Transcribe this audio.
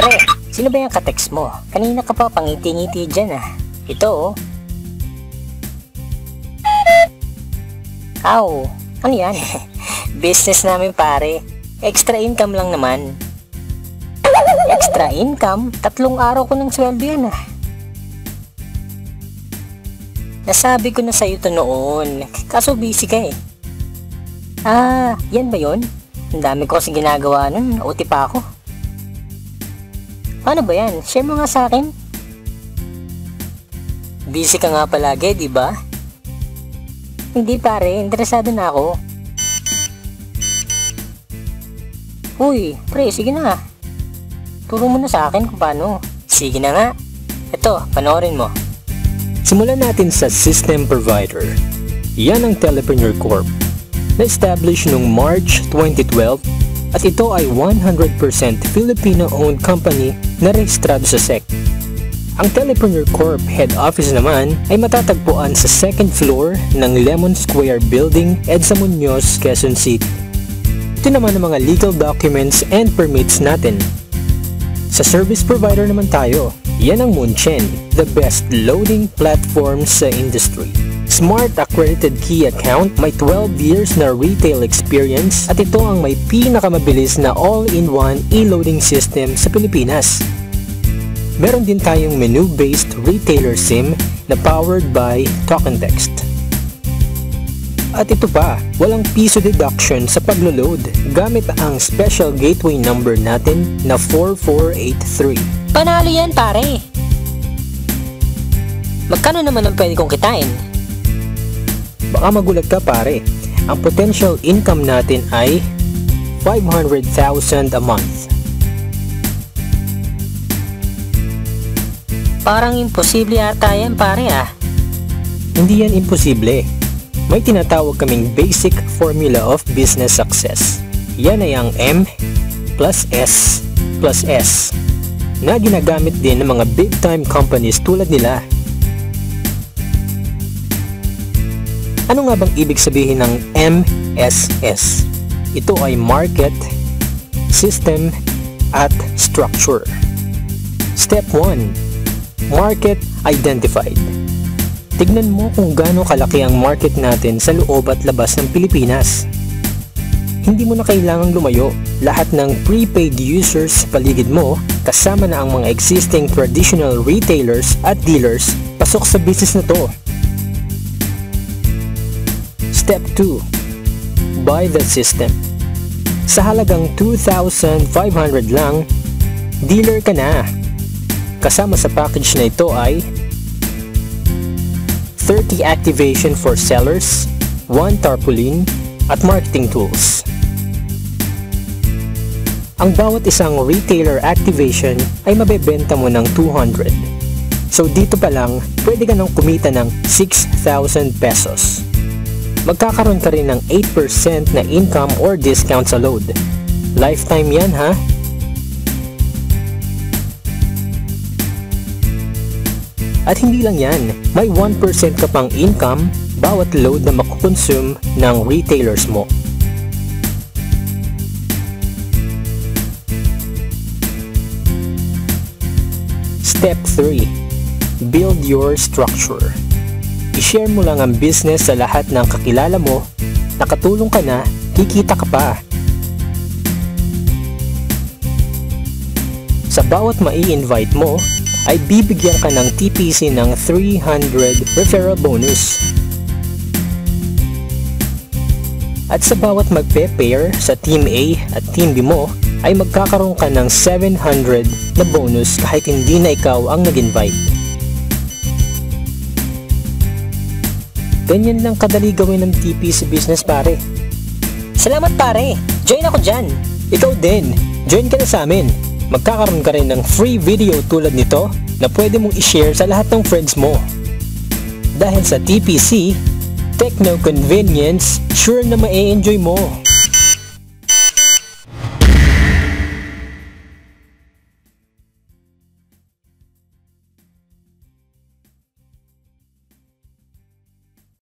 Pre, sino ba yung ka-text mo? Kanina ka pa pangiti-ngiti dyan ah. Ito oh. Aw, ano yan? Business namin pare. Extra income lang naman. Extra income? 3 araw ko ng sweldo yan ah. Nasabi ko na sa'yo to noon, kaso busy ka eh. Ah, yan ba yun? Ang dami ko kasi ginagawa nun, OT pa ako. Paano ba yan? Share mo nga sa akin. Busy ka nga palagi, di ba? Hindi pare, interesado na ako. Uy, pre, sige na nga. Turo mo na sa akin kung paano. Sige na nga. Ito, panoorin mo. Simulan natin sa system provider. Yan ang Telepreneur Corp. Na-establish noong March 2012 at ito ay 100% Filipino-owned company na rehistrado sa SEC. Ang Telepreneur Corp head office naman ay matatagpuan sa 2nd floor ng Lemon Square Building, EDSA Muñoz, Quezon City. Ito naman ang mga legal documents and permits natin. Sa service provider naman tayo. Yan ang Munchen, the best loading platform sa industry. Smart accredited key account, may 12 years na retail experience at ito ang may pinakamabilis na all-in-one e-loading system sa Pilipinas. Meron din tayong menu-based retailer SIM na powered by Talk and Text. At ito pa, walang piso deduction sa paglo-load gamit ang special gateway number natin na 4483. Panalo yan pare. Magkano naman ang pwede kong kitain? Baka magulat ka pare. Ang potential income natin ay 500,000 a month. Parang imposible ata yan pare ah. Hindi yan imposible. May tinatawag kaming basic formula of business success. Yan ay ang M plus S plus S na ginagamit din ng mga big time companies tulad nila. Ano nga bang ibig sabihin ng MSS? Ito ay market, system, at structure. Step 1. Market identified. Tignan mo kung gaano kalaki ang market natin sa loob at labas ng Pilipinas. Hindi mo na kailangang lumayo. Lahat ng prepaid users sa paligid mo, kasama na ang mga existing traditional retailers at dealers, pasok sa business na to. Step 2. Buy the system. Sa halagang 2,500 lang, dealer ka na. Kasama sa package na ito ay 30 activation for sellers, 1 tarpaulin, at marketing tools. Ang bawat isang retailer activation ay mabebenta mo ng 200. So dito pa lang, pwede ka nang kumita ng 6,000 pesos. Magkakaroon ka rin ng 8% na income or discount sa load. Lifetime yan ha? At hindi lang yan, may 1% ka pang income bawat load na makukonsume ng retailers mo. Step 3. Build your structure. I-share mo lang ang business sa lahat ng kakilala mo, nakatulong ka na, kikita ka pa. Sa bawat mai-invite mo, ay bibigyan ka ng TPC ng 300 referral bonus. At sa bawat magpe-pair sa Team A at Team B mo, ay magkakaroon ka ng 700 na bonus kahit hindi na ikaw ang nag-invite. Ganyan lang kadali gawin ng TPC business pare. Salamat pare, join ako dyan. Ikaw din, join ka na sa amin. Magkakaroon ka rin ng free video tulad nito na pwede mong i-share sa lahat ng friends mo. Dahil sa TPC, techno convenience, sure na ma-enjoy mo.